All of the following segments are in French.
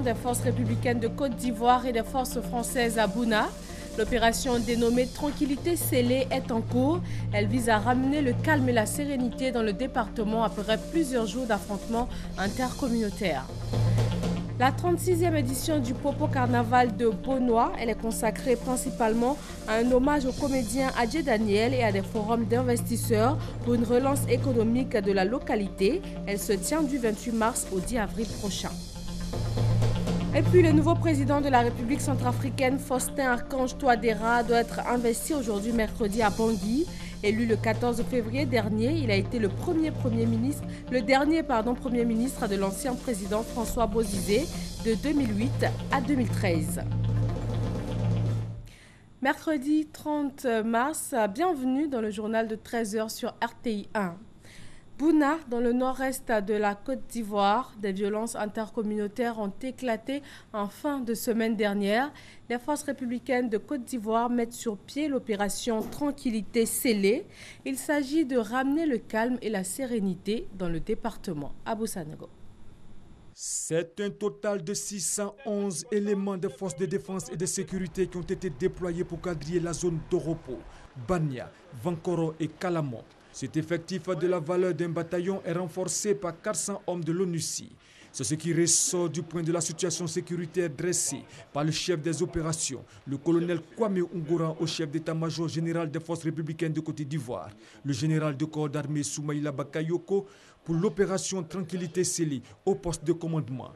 Des forces républicaines de Côte d'Ivoire et des forces françaises à Bouna. L'opération dénommée Tranquillité scellée est en cours. Elle vise à ramener le calme et la sérénité dans le département après plusieurs jours d'affrontements intercommunautaires. La 36e édition du Popo Carnaval de Beaunois, elle est consacrée principalement à un hommage au comédien Adjé Daniel et à des forums d'investisseurs pour une relance économique de la localité. Elle se tient du 28 mars au 10 avril prochain. Et puis le nouveau président de la République centrafricaine, Faustin Archange Touadéra, doit être investi aujourd'hui mercredi à Bangui. Élu le 14 février dernier, il a été le dernier Premier ministre de l'ancien président François Bozizé de 2008 à 2013. Mercredi 30 mars, bienvenue dans le journal de 13h sur RTI 1. Bouna, dans le nord-est de la Côte d'Ivoire, des violences intercommunautaires ont éclaté en fin de semaine dernière. Les forces républicaines de Côte d'Ivoire mettent sur pied l'opération Tranquillité scellée. Il s'agit de ramener le calme et la sérénité dans le département. Abou Sanogo. C'est un total de 611 éléments de forces de défense et de sécurité qui ont été déployés pour quadriller la zone d'Oropo, Bania, Vankoro et Kalamo. Cet effectif de la valeur d'un bataillon est renforcé par 400 hommes de l'ONUCI. C'est ce qui ressort du point de la situation sécuritaire dressée par le chef des opérations, le colonel Kwame Ungoran, au chef d'état-major général des forces républicaines de Côte d'Ivoire, le général de corps d'armée Soumaïla Bakayoko, pour l'opération Tranquillité scellée au poste de commandement.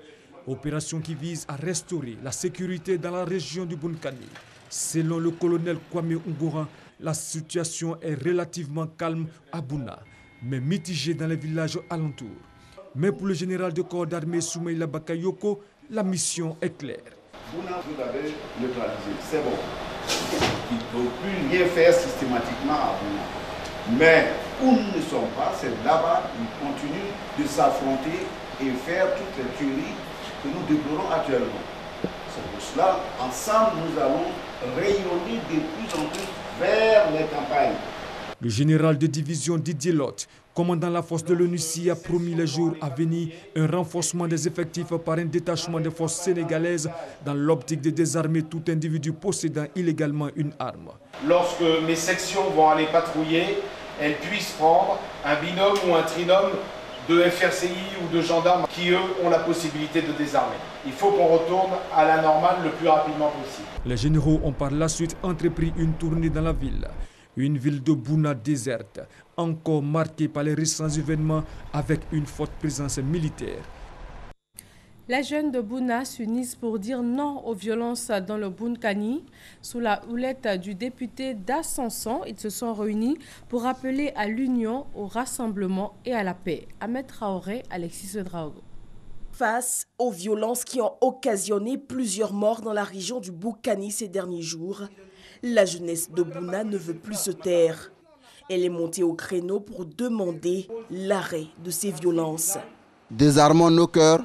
Opération qui vise à restaurer la sécurité dans la région du Bunkani. Selon le colonel Kwame Ungoran, la situation est relativement calme à Bouna, mais mitigée dans les villages alentours. Mais pour le général de corps d'armée Soumaïla Bakayoko, la mission est claire. Bouna, vous avez neutralisé, c'est bon. Il ne faut plus rien faire systématiquement à Bouna. Mais où nous ne sommes pas, c'est là-bas qu'ils continuent de s'affronter et faire toutes les tueries que nous déplorons actuellement. C'est pour cela, ensemble, nous allons rayonner de plus en plus vers les campagnes. Le général de division Didier Lotte, commandant la force de l'ONUCI, a promis les jours à venir un renforcement des effectifs par un détachement des forces sénégalaises dans l'optique de désarmer tout individu possédant illégalement une arme. Lorsque mes sections vont aller patrouiller, elles puissent prendre un binôme ou un trinôme de FRCI ou de gendarmes qui, eux, ont la possibilité de désarmer. Il faut qu'on retourne à la normale le plus rapidement possible. Les généraux ont par la suite entrepris une tournée dans la ville. Une ville de Bouna déserte, encore marquée par les récents événements avec une forte présence militaire. Les jeunes de Bouna s'unissent pour dire non aux violences dans le Bunkani. Sous la houlette du député d'Ascension, ils se sont réunis pour appeler à l'union, au rassemblement et à la paix. Ahmed Traoré, Alexis Draogo. Face aux violences qui ont occasionné plusieurs morts dans la région du Bunkani ces derniers jours, la jeunesse de Bouna ne veut plus se taire. Elle est montée au créneau pour demander l'arrêt de ces violences. Désarmons nos cœurs,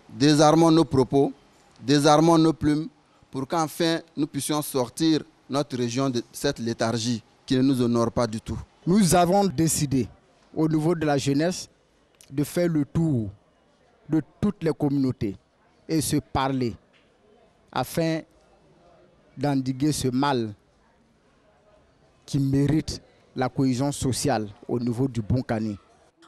désarmons nos propos, désarmons nos plumes pour qu'enfin nous puissions sortir notre région de cette léthargie qui ne nous honore pas du tout. Nous avons décidé au niveau de la jeunesse de faire le tour de toutes les communautés et se parler afin d'endiguer ce mal qui mérite la cohésion sociale au niveau du Bunkani.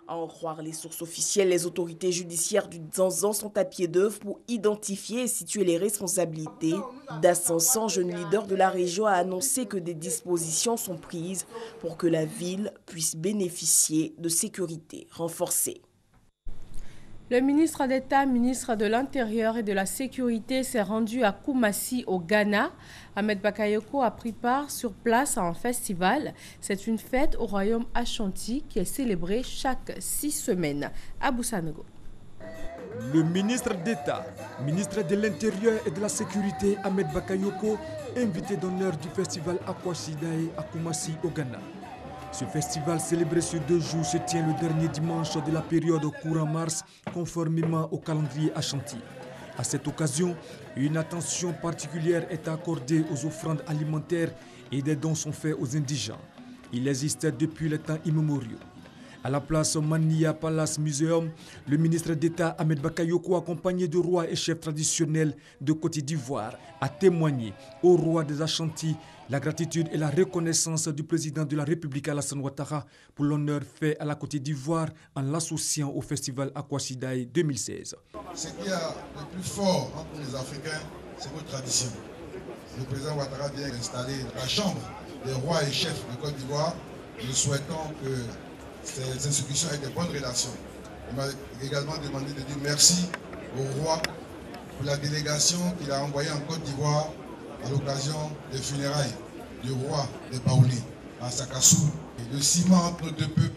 À en croire les sources officielles, les autorités judiciaires du Dzanzan sont à pied d'œuvre pour identifier et situer les responsabilités. D'Ascension, jeune leader de la région, a annoncé que des dispositions sont prises pour que la ville puisse bénéficier de sécurité renforcée. Le ministre d'État, ministre de l'Intérieur et de la Sécurité s'est rendu à Koumassi au Ghana. Ahmed Bakayoko a pris part sur place à un festival. C'est une fête au royaume Ashanti qui est célébrée chaque 6 semaines. Abou Sanogo. Le ministre d'État, ministre de l'Intérieur et de la Sécurité, Ahmed Bakayoko, invité d'honneur du festival Akwasidae à Koumassi au Ghana. Ce festival célébré sur 2 jours se tient le dernier dimanche de la période courant mars, conformément au calendrier Ashanti. À cette occasion, une attention particulière est accordée aux offrandes alimentaires et des dons sont faits aux indigents. Il existe depuis les temps immémoriaux. À la place Mania Palace Museum, le ministre d'État Ahmed Bakayoko, accompagné de rois et chefs traditionnels de Côte d'Ivoire, a témoigné au roi des Ashanti la gratitude et la reconnaissance du président de la République Alassane Ouattara pour l'honneur fait à la Côte d'Ivoire en l'associant au festival Akwasidaye 2016. Ce qu'il y a de plus fort entre les Africains, c'est votre tradition. Le président Ouattara vient d'installer la chambre des rois et chefs de Côte d'Ivoire. Nous souhaitons que ces institutions aient de bonnes relations. Il m'a également demandé de dire merci au roi pour la délégation qu'il a envoyée en Côte d'Ivoire à l'occasion des funérailles du roi de Baoulé à Sakassou. Et le ciment entre nos deux peuples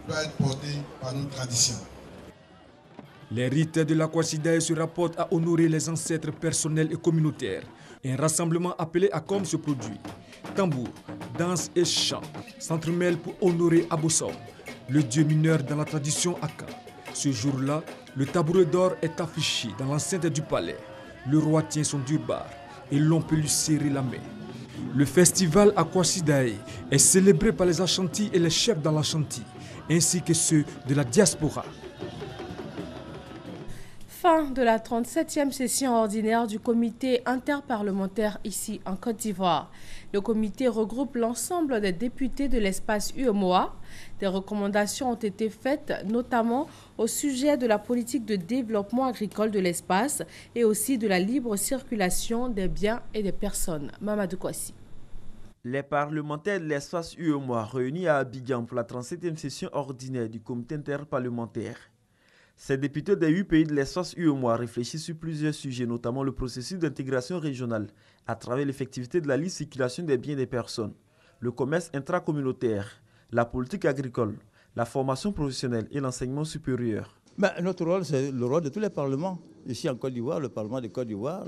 doit être porté par nos traditions. Les rites de l'Akwasidaye se rapportent à honorer les ancêtres personnels et communautaires. Un rassemblement appelé à comme se produit. Tambour, danse et chant s'entremêlent pour honorer Aboussom, le dieu mineur dans la tradition Aka. Ce jour-là, le tabouret d'or est affiché dans l'enceinte du palais. Le roi tient son durbar et l'on peut lui serrer la main. Le festival Akwasidaye est célébré par les Ashanti et les chefs dans l'Ashanti, ainsi que ceux de la diaspora. Fin de la 37e session ordinaire du comité interparlementaire ici en Côte d'Ivoire. Le comité regroupe l'ensemble des députés de l'espace UEMOA. Des recommandations ont été faites notamment au sujet de la politique de développement agricole de l'espace et aussi de la libre circulation des biens et des personnes. Mamadou Kouassi. Les parlementaires de l'espace UEMOA réunis à Abidjan pour la 37e session ordinaire du comité interparlementaire. Ces députés des 8 pays de l'espace UEMOA réfléchissent sur plusieurs sujets, notamment le processus d'intégration régionale à travers l'effectivité de la libre circulation des biens et des personnes, le commerce intracommunautaire, la politique agricole, la formation professionnelle et l'enseignement supérieur. Notre rôle, c'est le rôle de tous les parlements. Ici en Côte d'Ivoire, le Parlement de Côte d'Ivoire,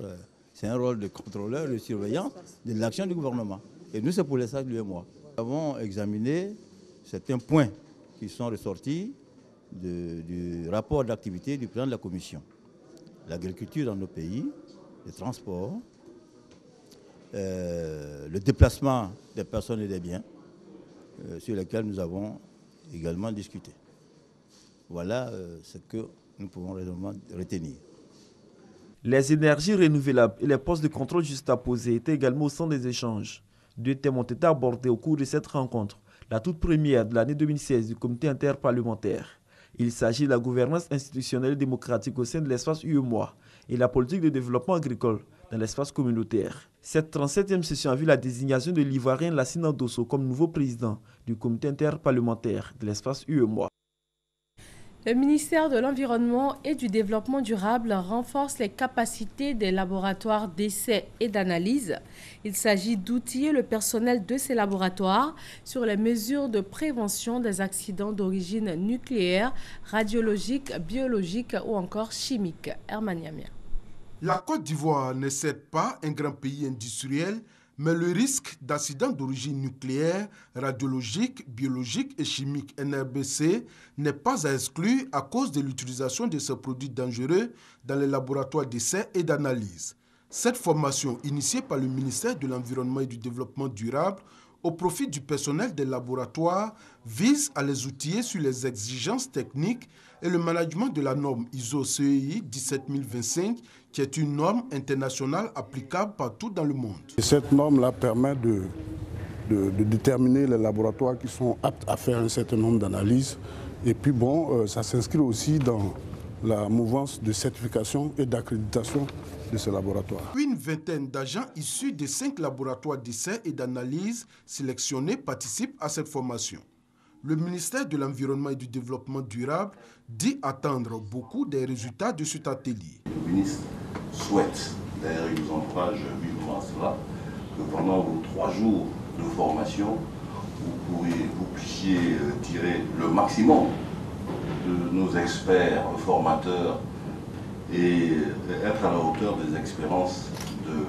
c'est un rôle de contrôleur, de surveillant de l'action du gouvernement. Et nous, c'est pour l'espace UEMOA. Nous avons examiné certains points qui sont ressortis du rapport d'activité du président de la Commission. L'agriculture dans nos pays, les transports, le déplacement des personnes et des biens, sur lesquels nous avons également discuté. Voilà ce que nous pouvons raisonnablement retenir. Les énergies renouvelables et les postes de contrôle juxtaposés étaient également au centre des échanges. 2 thèmes ont été abordés au cours de cette rencontre, la toute première de l'année 2016 du comité interparlementaire. Il s'agit de la gouvernance institutionnelle et démocratique au sein de l'espace UEMOA et la politique de développement agricole dans l'espace communautaire. Cette 37e session a vu la désignation de l'Ivoirien Lassina Dosso comme nouveau président du comité interparlementaire de l'espace UEMOA. Le ministère de l'Environnement et du Développement durable renforce les capacités des laboratoires d'essais et d'analyse. Il s'agit d'outiller le personnel de ces laboratoires sur les mesures de prévention des accidents d'origine nucléaire, radiologique, biologique ou encore chimique. Herman Yamia. La Côte d'Ivoire ne cède pas un grand pays industriel, mais le risque d'accident d'origine nucléaire, radiologique, biologique et chimique NRBC n'est pas à exclure à cause de l'utilisation de ces produits dangereux dans les laboratoires d'essais et d'analyse. Cette formation, initiée par le ministère de l'Environnement et du Développement durable, au profit du personnel des laboratoires, vise à les outiller sur les exigences techniques et le management de la norme ISO CEI 17025, qui est une norme internationale applicable partout dans le monde. Et cette norme-là permet de déterminer les laboratoires qui sont aptes à faire un certain nombre d'analyses. Et puis ça s'inscrit aussi dans la mouvance de certification et d'accréditation de ces laboratoires. Une vingtaine d'agents issus de 5 laboratoires d'essais et d'analyse sélectionnés participent à cette formation. Le ministère de l'Environnement et du Développement durable dit attendre beaucoup des résultats de cet atelier. Le ministre souhaite, d'ailleurs il nous encourage vivement à cela, que pendant vos 3 jours de formation, vous puissiez tirer le maximum de nos experts formateurs et être à la hauteur des expériences de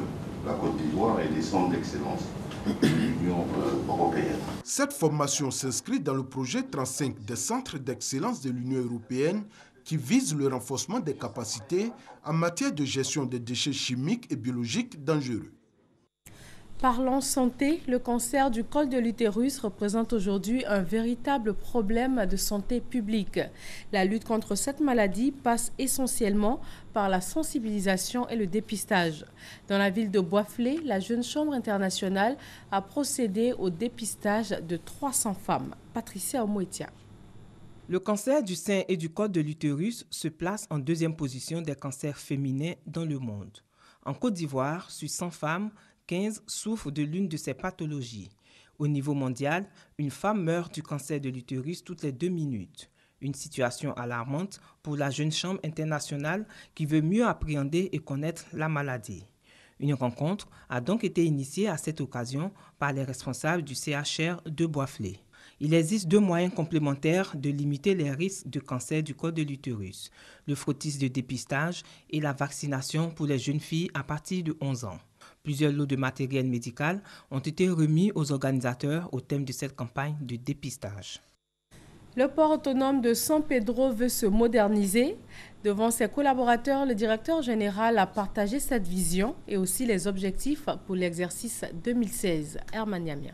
la Côte d'Ivoire et des centres d'excellence de l'Union européenne. Cette formation s'inscrit dans le projet 35 des centres d'excellence de l'Union européenne qui vise le renforcement des capacités en matière de gestion des déchets chimiques et biologiques dangereux. Parlons santé, le cancer du col de l'utérus représente aujourd'hui un véritable problème de santé publique. La lutte contre cette maladie passe essentiellement par la sensibilisation et le dépistage. Dans la ville de Boisflé, la Jeune Chambre internationale a procédé au dépistage de 300 femmes. Patricia Omoetia. Le cancer du sein et du col de l'utérus se place en deuxième position des cancers féminins dans le monde. En Côte d'Ivoire, sur 100 femmes, 15 souffrent de l'une de ces pathologies. Au niveau mondial, une femme meurt du cancer de l'utérus toutes les 2 minutes. Une situation alarmante pour la Jeune Chambre internationale qui veut mieux appréhender et connaître la maladie. Une rencontre a donc été initiée à cette occasion par les responsables du CHR de Boisflé. Il existe 2 moyens complémentaires de limiter les risques de cancer du col de l'utérus, le frottis de dépistage et la vaccination pour les jeunes filles à partir de 11 ans. Plusieurs lots de matériel médical ont été remis aux organisateurs au thème de cette campagne de dépistage. Le port autonome de San Pedro veut se moderniser. Devant ses collaborateurs, le directeur général a partagé cette vision et aussi les objectifs pour l'exercice 2016. Herman Yamia.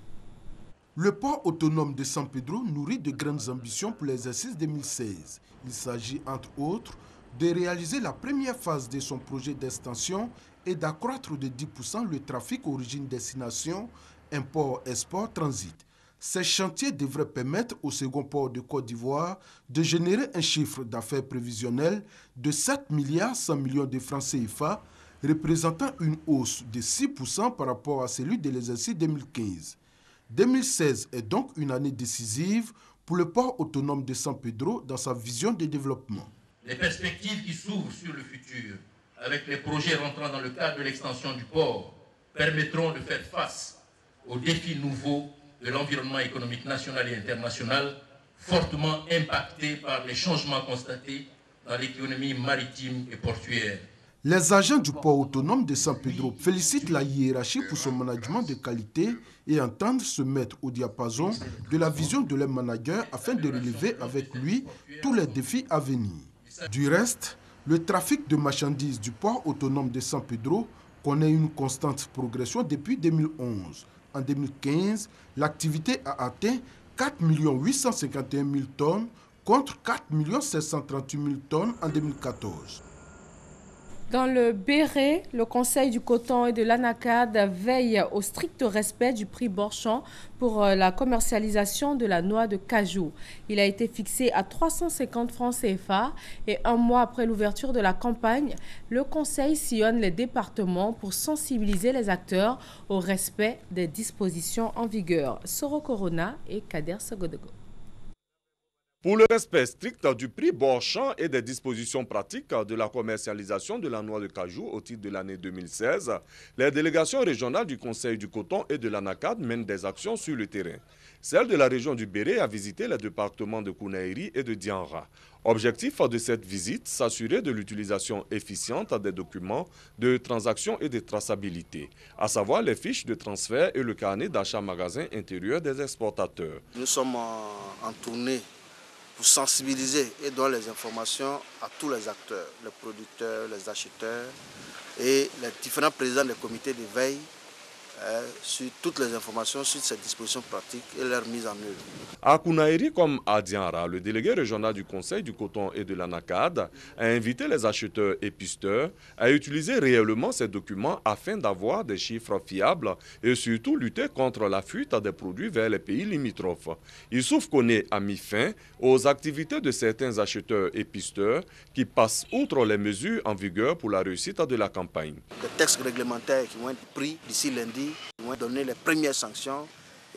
Le port autonome de San Pedro nourrit de grandes ambitions pour l'exercice 2016. Il s'agit entre autres de réaliser la première phase de son projet d'extension et d'accroître de 10% le trafic origine-destination, import-export-transit. Ces chantiers devraient permettre au second port de Côte d'Ivoire de générer un chiffre d'affaires prévisionnel de 7 milliards 100 millions de francs CFA, représentant une hausse de 6% par rapport à celui de l'exercice 2015. 2016 est donc une année décisive pour le port autonome de San Pedro dans sa vision de développement. Les perspectives qui s'ouvrent sur le futur, avec les projets rentrant dans le cadre de l'extension du port, permettront de faire face aux défis nouveaux de l'environnement économique national et international, fortement impacté par les changements constatés dans l'économie maritime et portuaire. Les agents du port autonome de San Pedro félicitent la hiérarchie pour son management de qualité et entendent se mettre au diapason de la vision de leur manager afin de relever avec lui tous les défis à venir. Du reste, le trafic de marchandises du port autonome de San Pedro connaît une constante progression depuis 2011. En 2015, l'activité a atteint 4 851 000 tonnes contre 4 738 000 tonnes en 2014. Dans le Béret, le Conseil du coton et de l'Anacad veille au strict respect du prix Borchamp pour la commercialisation de la noix de cajou. Il a été fixé à 350 francs CFA et 1 mois après l'ouverture de la campagne, le Conseil sillonne les départements pour sensibiliser les acteurs au respect des dispositions en vigueur. Soro Corona et Kader Sogodego. Pour le respect strict du prix Borchamp et des dispositions pratiques de la commercialisation de la noix de cajou au titre de l'année 2016, les délégations régionales du Conseil du coton et de l'Anacad mènent des actions sur le terrain. Celle de la région du Béret a visité les départements de Kounaïri et de Dianra. Objectif de cette visite, s'assurer de l'utilisation efficiente des documents de transaction et de traçabilité, à savoir les fiches de transfert et le carnet d'achat magasin intérieur des exportateurs. Nous sommes en tournée pour sensibiliser et donner les informations à tous les acteurs, les producteurs, les acheteurs et les différents présidents des comités de veille sur toutes les informations sur ces dispositions pratiques et leur mise en œuvre. À Kounaïri comme à Dianra, le délégué régional du Conseil du coton et de l'Anacad a invité les acheteurs et pisteurs à utiliser réellement ces documents afin d'avoir des chiffres fiables et surtout lutter contre la fuite des produits vers les pays limitrophes. Youssouf Koné a mis fin aux activités de certains acheteurs et pisteurs qui passent outre les mesures en vigueur pour la réussite de la campagne. Des textes réglementaires qui vont être pris d'ici lundi vont donner les premières sanctions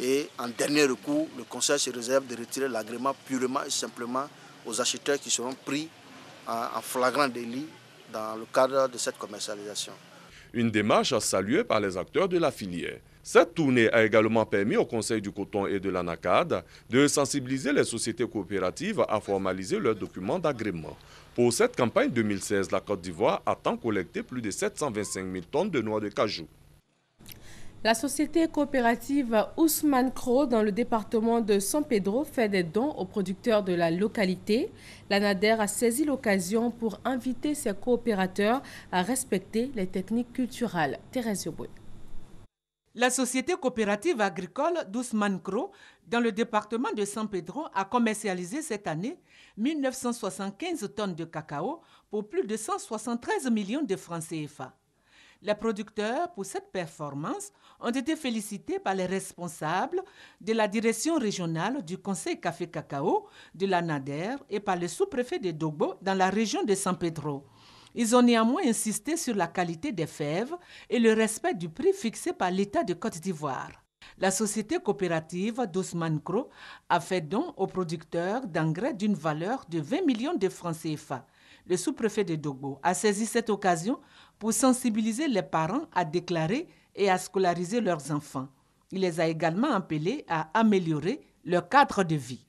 et en dernier recours, le Conseil se réserve de retirer l'agrément purement et simplement aux acheteurs qui seront pris en flagrant délit dans le cadre de cette commercialisation. Une démarche saluée par les acteurs de la filière. Cette tournée a également permis au Conseil du coton et de l'Anacad de sensibiliser les sociétés coopératives à formaliser leurs documents d'agrément. Pour cette campagne 2016, la Côte d'Ivoire attend collecter plus de 725 000 tonnes de noix de cajou. La société coopérative Ousmane Kro dans le département de San Pedro fait des dons aux producteurs de la localité. L'ANADER a saisi l'occasion pour inviter ses coopérateurs à respecter les techniques culturelles. Thérèse Yoboué. La société coopérative agricole d'Ousmane-Kro, dans le département de San Pedro, a commercialisé cette année 1975 tonnes de cacao pour plus de 173 millions de francs CFA. Les producteurs, pour cette performance, ont été félicités par les responsables de la direction régionale du Conseil Café Cacao de la NADER et par le sous-préfet de Dogbo dans la région de San Pedro. Ils ont néanmoins insisté sur la qualité des fèves et le respect du prix fixé par l'État de Côte d'Ivoire. La société coopérative d'Ousmane-Kro a fait don aux producteurs d'engrais d'une valeur de 20 millions de francs CFA. Le sous-préfet de Dogbo a saisi cette occasion pour sensibiliser les parents à déclarer et à scolariser leurs enfants. Il les a également appelés à améliorer leur cadre de vie.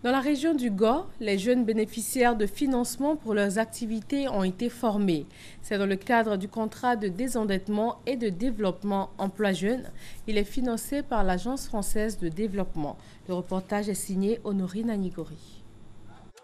Dans la région du Gor, les jeunes bénéficiaires de financement pour leurs activités ont été formés. C'est dans le cadre du contrat de désendettement et de développement emploi jeune. Il est financé par l'Agence française de développement. Le reportage est signé Honorine Anigori.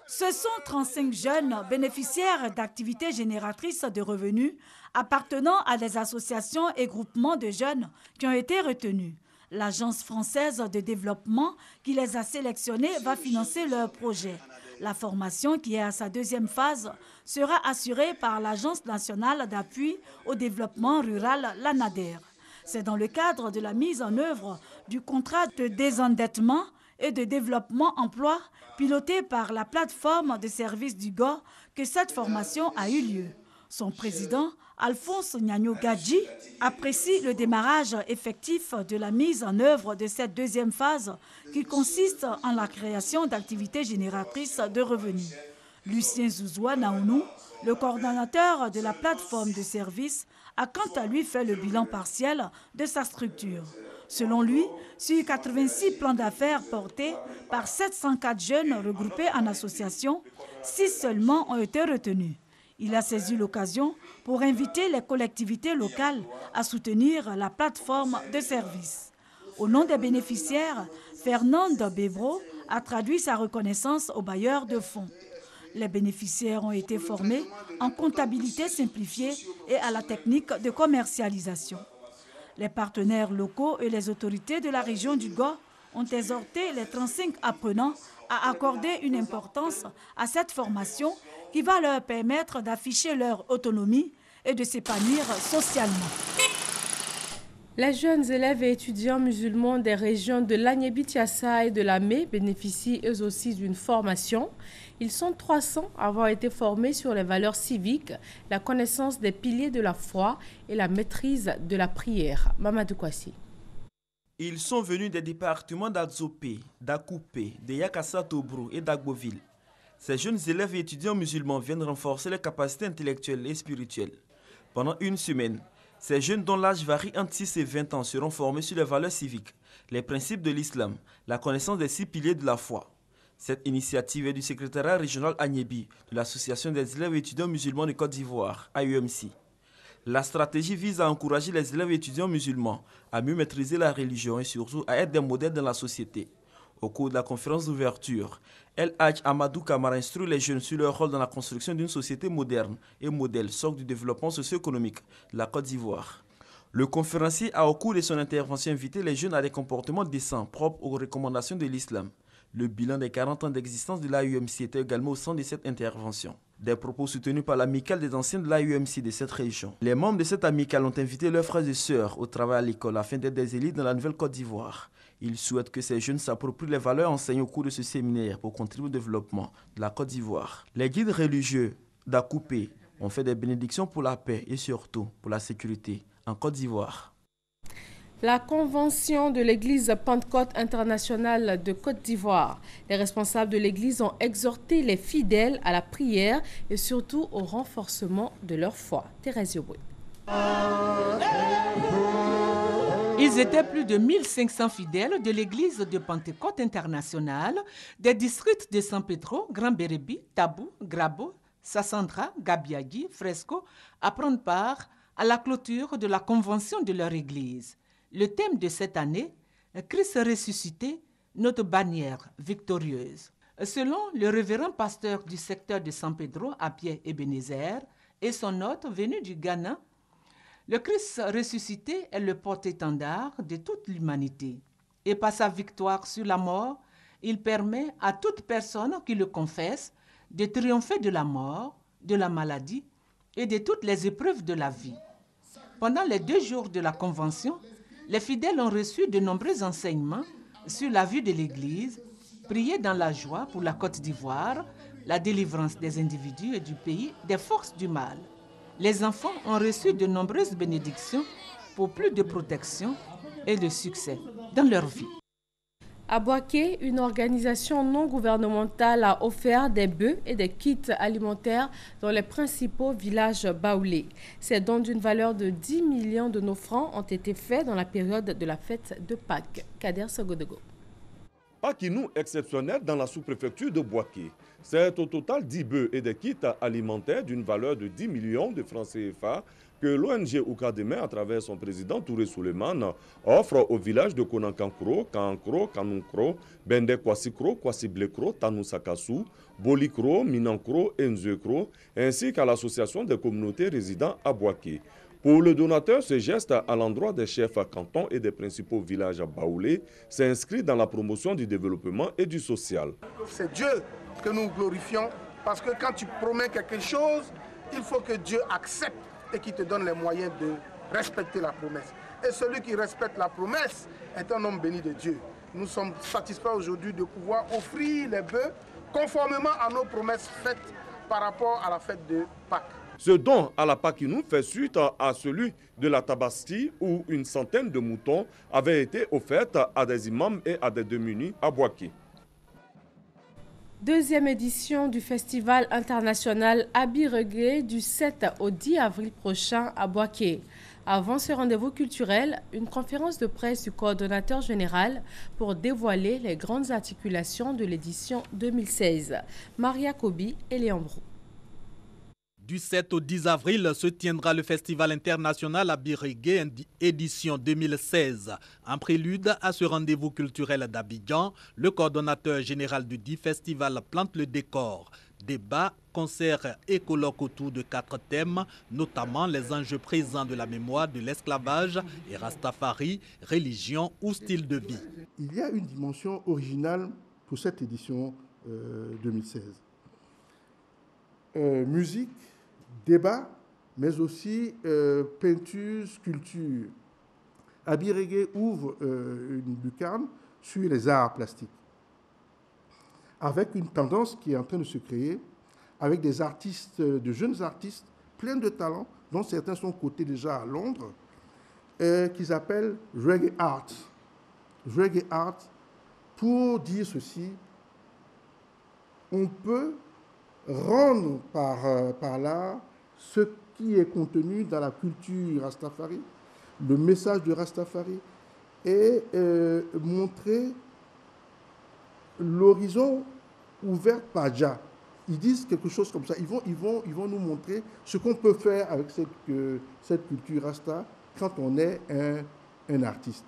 Ce sont 35 jeunes bénéficiaires d'activités génératrices de revenus appartenant à des associations et groupements de jeunes qui ont été retenus. L'Agence française de développement qui les a sélectionnés va financer leur projet. La formation, qui est à sa deuxième phase, sera assurée par l'Agence nationale d'appui au développement rural, la NADER. C'est dans le cadre de la mise en œuvre du contrat de désendettement et de développement emploi piloté par la plateforme de services du Gor que cette formation a eu lieu. Son président, Alphonse Nyagno Gadji, apprécie le démarrage effectif de la mise en œuvre de cette deuxième phase qui consiste en la création d'activités génératrices de revenus. Lucien Zouzoua Naounou, le coordonnateur de la plateforme de services, a quant à lui fait le bilan partiel de sa structure. Selon lui, sur 86 plans d'affaires portés par 704 jeunes regroupés en association, 6 seulement ont été retenus. Il a saisi l'occasion pour inviter les collectivités locales à soutenir la plateforme de services. Au nom des bénéficiaires, Fernande Bébro a traduit sa reconnaissance aux bailleurs de fonds. Les bénéficiaires ont été formés en comptabilité simplifiée et à la technique de commercialisation. Les partenaires locaux et les autorités de la région du Gor ont exhorté les 35 apprenants à accorder une importance à cette formation qui va leur permettre d'afficher leur autonomie et de s'épanouir socialement. Les jeunes élèves et étudiants musulmans des régions de l'Agnébi-Tiassa et de la Mé bénéficient eux aussi d'une formation. Ils sont 300 à avoir été formés sur les valeurs civiques, la connaissance des piliers de la foi et la maîtrise de la prière. Mamadou Kwasi. Ils sont venus des départements d'Adzopé, d'Akoupé, de Yakassa-Tobrou et d'Agboville. Ces jeunes élèves et étudiants musulmans viennent renforcer les capacités intellectuelles et spirituelles. Pendant une semaine, ces jeunes dont l'âge varie entre 6 et 20 ans seront formés sur les valeurs civiques, les principes de l'islam, la connaissance des 6 piliers de la foi. Cette initiative est du secrétariat régional Agnébi de l'Association des élèves et étudiants musulmans de Côte d'Ivoire, AUMC. La stratégie vise à encourager les élèves et étudiants musulmans à mieux maîtriser la religion et surtout à être des modèles dans la société. Au cours de la conférence d'ouverture, El Hadj Amadou Kamara instruit les jeunes sur leur rôle dans la construction d'une société moderne et modèle, socle du développement socio-économique de la Côte d'Ivoire. Le conférencier a au cours de son intervention invité les jeunes à des comportements décents propres aux recommandations de l'islam. Le bilan des 40 ans d'existence de l'AUMC était également au centre de cette intervention. Des propos soutenus par l'amicale des anciens de l'AUMC de cette région. Les membres de cette amicale ont invité leurs frères et sœurs au travail à l'école afin d'être des élites dans la nouvelle Côte d'Ivoire. Ils souhaitent que ces jeunes s'approprient les valeurs enseignées au cours de ce séminaire pour contribuer au développement de la Côte d'Ivoire. Les guides religieux d'Akoupé ont fait des bénédictions pour la paix et surtout pour la sécurité en Côte d'Ivoire. La convention de l'Église Pentecôte internationale de Côte d'Ivoire. Les responsables de l'Église ont exhorté les fidèles à la prière et surtout au renforcement de leur foi. Thérèse Yoboué. Ils étaient plus de 1500 fidèles de l'Église de Pentecôte internationale des districts de San Pedro, Grand Bérébi, Tabou, Grabo, Sassandra, Gabiagui, Fresco à prendre part à la clôture de la convention de leur Église. Le thème de cette année, Christ ressuscité, notre bannière victorieuse. Selon le révérend pasteur du secteur de San Pedro, Apié Ebenezer, et son hôte venu du Ghana, Le Christ ressuscité est le porte-étendard de toute l'humanité. Et par sa victoire sur la mort, il permet à toute personne qui le confesse de triompher de la mort, de la maladie et de toutes les épreuves de la vie. Pendant les 2 jours de la Convention, les fidèles ont reçu de nombreux enseignements sur la vie de l'Église, prié dans la joie pour la Côte d'Ivoire, la délivrance des individus et du pays des forces du mal. Les enfants ont reçu de nombreuses bénédictions pour plus de protection et de succès dans leur vie. À Boaké, une organisation non gouvernementale a offert des bœufs et des kits alimentaires dans les principaux villages baoulés. Ces dons d'une valeur de 10 millions de nos francs ont été faits dans la période de la fête de Pâques. Kader Sogodego. Pakinou exceptionnel dans la sous-préfecture de Boaké. C'est au total 10 bœufs et des kits alimentaires d'une valeur de 10 millions de francs CFA que l'ONG Oukademe, à travers son président Touré Souleymane, offre au village de Konankankro, Kankro, Kanunkro, Bende Kwasikro, Kwasiblekro, Tanoussakassou, Bolikro, Minankro et Nzekro, ainsi qu'à l'association des communautés résidant à Boaké. Pour le donateur, ce geste à l'endroit des chefs cantons et des principaux villages baoulés s'inscrit dans la promotion du développement et du social. C'est Dieu que nous glorifions parce que quand tu promets quelque chose, il faut que Dieu accepte et qu'il te donne les moyens de respecter la promesse. Et celui qui respecte la promesse est un homme béni de Dieu. Nous sommes satisfaits aujourd'hui de pouvoir offrir les bœufs conformément à nos promesses faites par rapport à la fête de Pâques. Ce don à la Pakinou fait suite à celui de la Tabaski où une centaine de moutons avaient été offertes à des imams et à des démunis à Boaké. Deuxième édition du Festival international Abiregué du 7 au 10 avril prochain à Boaké. Avant ce rendez-vous culturel, une conférence de presse du coordonnateur général pour dévoiler les grandes articulations de l'édition 2016. Maria Kobi et Léon Brou. Du 7 au 10 avril se tiendra le Festival international Abiregué édition 2016. En prélude à ce rendez-vous culturel d'Abidjan, le coordonnateur général du dit festival plante le décor. Débats, concerts et colloques autour de 4 thèmes, notamment les enjeux présents de la mémoire de l'esclavage et Rastafari, religion ou style de vie. Il y a une dimension originale pour cette édition 2016. Musique, débat, mais aussi peinture, sculpture. Abiregué ouvre une lucarne sur les arts plastiques, avec une tendance qui est en train de se créer, avec des artistes, de jeunes artistes pleins de talent, dont certains sont cotés déjà à Londres, qu'ils appellent Reggae Art. Reggae Art, pour dire ceci, on peut rendre par là ce qui est contenu dans la culture Rastafari, le message de Rastafari, et montrer l'horizon ouvert par Jah. Ils disent quelque chose comme ça. Ils vont nous montrer ce qu'on peut faire avec cette culture Rasta quand on est un artiste.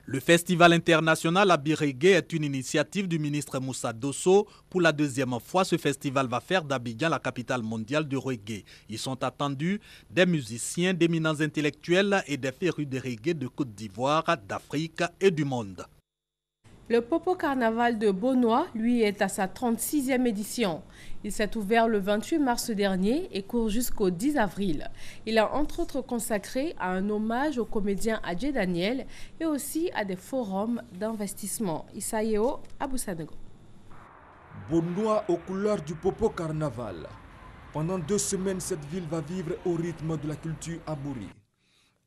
Le Festival international Abiregué est une initiative du ministre Moussa Dosso. Pour la deuxième fois, ce festival va faire d'Abidjan la capitale mondiale du reggae. Ils sont attendus des musiciens, d'éminents intellectuels et des férus de reggae de Côte d'Ivoire, d'Afrique et du monde. Le Popo Carnaval de Beaunois, lui, est à sa 36e édition. Il s'est ouvert le 28 mars dernier et court jusqu'au 10 avril. Il est entre autres consacré à un hommage au comédien Adjé Daniel et aussi à des forums d'investissement. Isaïeo Abousanego. Beaunois aux couleurs du Popo Carnaval. Pendant 2 semaines, cette ville va vivre au rythme de la culture abouri.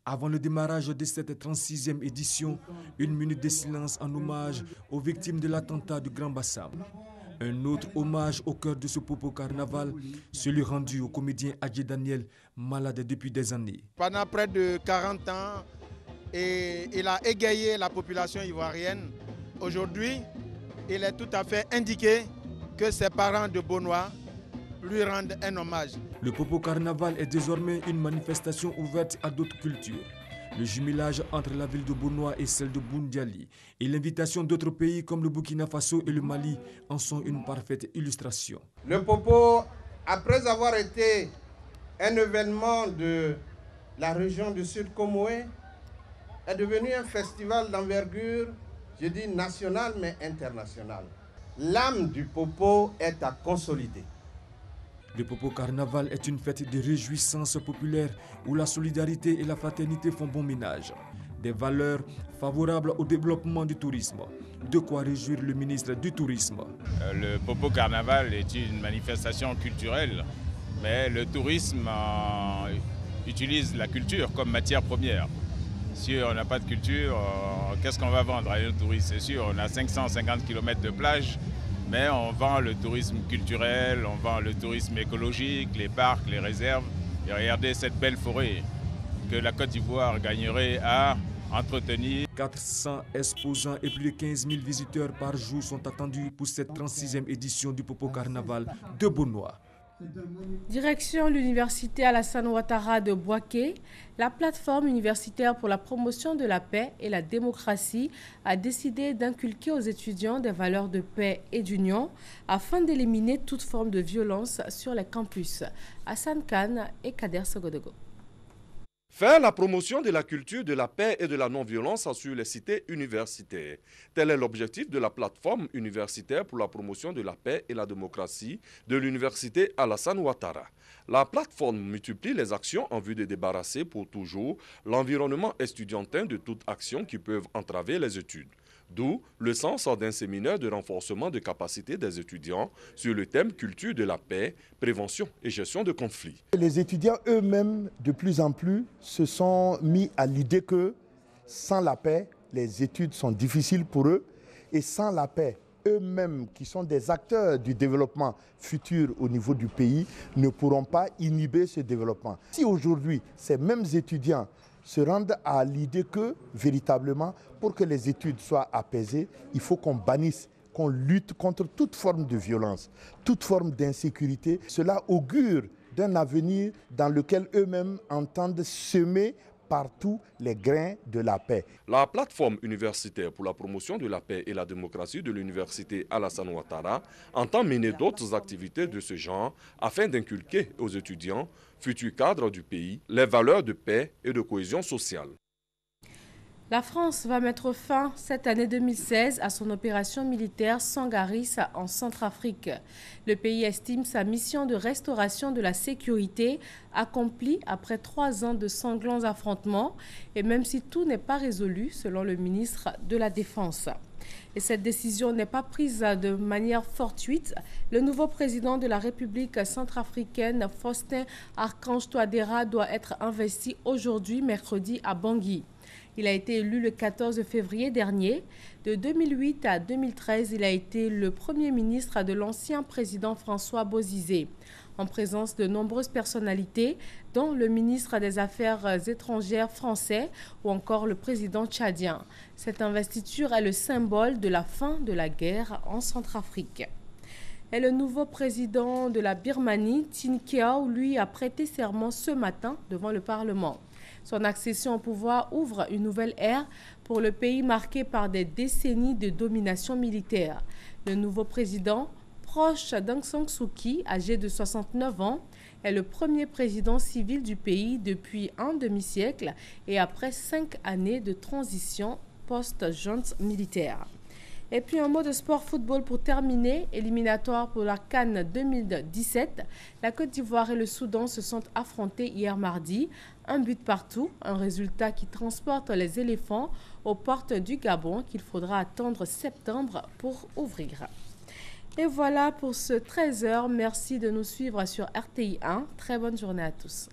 Avant le démarrage de cette 36e édition, 1 minute de silence en hommage aux victimes de l'attentat du Grand Bassam. Un autre hommage au cœur de ce Popo Carnaval, celui rendu au comédien Adjé Daniel, malade depuis des années. Pendant près de 40 ans, il a égayé la population ivoirienne. Aujourd'hui, il est tout à fait indiqué que ses parents de Beaunois lui rendent un hommage. Le Popo Carnaval est désormais une manifestation ouverte à d'autres cultures. Le jumelage entre la ville de Beaunois et celle de Boundiali et l'invitation d'autres pays comme le Burkina Faso et le Mali en sont une parfaite illustration. Le Popo, après avoir été un événement la région du Sud Comoé est devenue un festival d'envergure, je dis national mais international. L'âme du Popo est à consolider. Le Popo Carnaval est une fête de réjouissance populaire où la solidarité et la fraternité font bon ménage. Des valeurs favorables au développement du tourisme. De quoi réjouir le ministre du Tourisme. Le Popo Carnaval est une manifestation culturelle, mais le tourisme utilise la culture comme matière première. Si on n'a pas de culture, qu'est-ce qu'on va vendre à nos touristes? C'est sûr, on a 550 km de plage, mais on vend le tourisme culturel, on vend le tourisme écologique, les parcs, les réserves. Et regardez cette belle forêt que la Côte d'Ivoire gagnerait à entretenir. 400 exposants et plus de 15 000 visiteurs par jour sont attendus pour cette 36e édition du Popo Carnaval de Bonois. Direction l'université Alassane Ouattara de Bouaké, la plateforme universitaire pour la promotion de la paix et la démocratie a décidé d'inculquer aux étudiants des valeurs de paix et d'union afin d'éliminer toute forme de violence sur les campus. Hassan Khan et Kader Sogodogo. Faire la promotion de la culture de la paix et de la non-violence sur les cités universitaires. Tel est l'objectif de la plateforme universitaire pour la promotion de la paix et la démocratie de l'université Alassane Ouattara. La plateforme multiplie les actions en vue de débarrasser pour toujours l'environnement estudiantin de toute action qui peuvent entraver les études. D'où le sens d'un séminaire de renforcement de capacités des étudiants sur le thème culture de la paix, prévention et gestion de conflits. Les étudiants eux-mêmes, de plus en plus, se sont mis à l'idée que sans la paix, les études sont difficiles pour eux et sans la paix, eux-mêmes, qui sont des acteurs du développement futur au niveau du pays, ne pourront pas inhiber ce développement. Si aujourd'hui, ces mêmes étudiants se rendent à l'idée que, véritablement, pour que les études soient apaisées, il faut qu'on bannisse, qu'on lutte contre toute forme de violence, toute forme d'insécurité. Cela augure d'un avenir dans lequel eux-mêmes entendent semer partout les grains de la paix. La plateforme universitaire pour la promotion de la paix et la démocratie de l'université Alassane Ouattara entend mener d'autres activités de ce genre afin d'inculquer aux étudiants, futurs cadres du pays, les valeurs de paix et de cohésion sociale. La France va mettre fin cette année 2016 à son opération militaire Sangaris en Centrafrique. Le pays estime sa mission de restauration de la sécurité accomplie après 3 ans de sanglants affrontements et même si tout n'est pas résolu selon le ministre de la Défense. Et cette décision n'est pas prise de manière fortuite. Le nouveau président de la République centrafricaine, Faustin Archange Touadéra, doit être investi aujourd'hui, mercredi, à Bangui. Il a été élu le 14 février dernier. De 2008 à 2013, il a été le premier ministre de l'ancien président François Bozizé, en présence de nombreuses personnalités, dont le ministre des Affaires étrangères français ou encore le président tchadien. Cette investiture est le symbole de la fin de la guerre en Centrafrique. Et le nouveau président de la Birmanie, Tin Kyaw, lui, a prêté serment ce matin devant le Parlement. Son accession au pouvoir ouvre une nouvelle ère pour le pays marqué par des décennies de domination militaire. Le nouveau président, proche d'Aung San Suu Kyi, âgé de 69 ans, est le premier président civil du pays depuis un demi-siècle et après 5 années de transition post-junte militaire. Et puis un mot de sport football pour terminer. Éliminatoire pour la CAN 2017. La Côte d'Ivoire et le Soudan se sont affrontés hier mardi. 1 but partout, un résultat qui transporte les éléphants aux portes du Gabon qu'il faudra attendre septembre pour ouvrir. Et voilà pour ce 13h. Merci de nous suivre sur RTI 1. Très bonne journée à tous.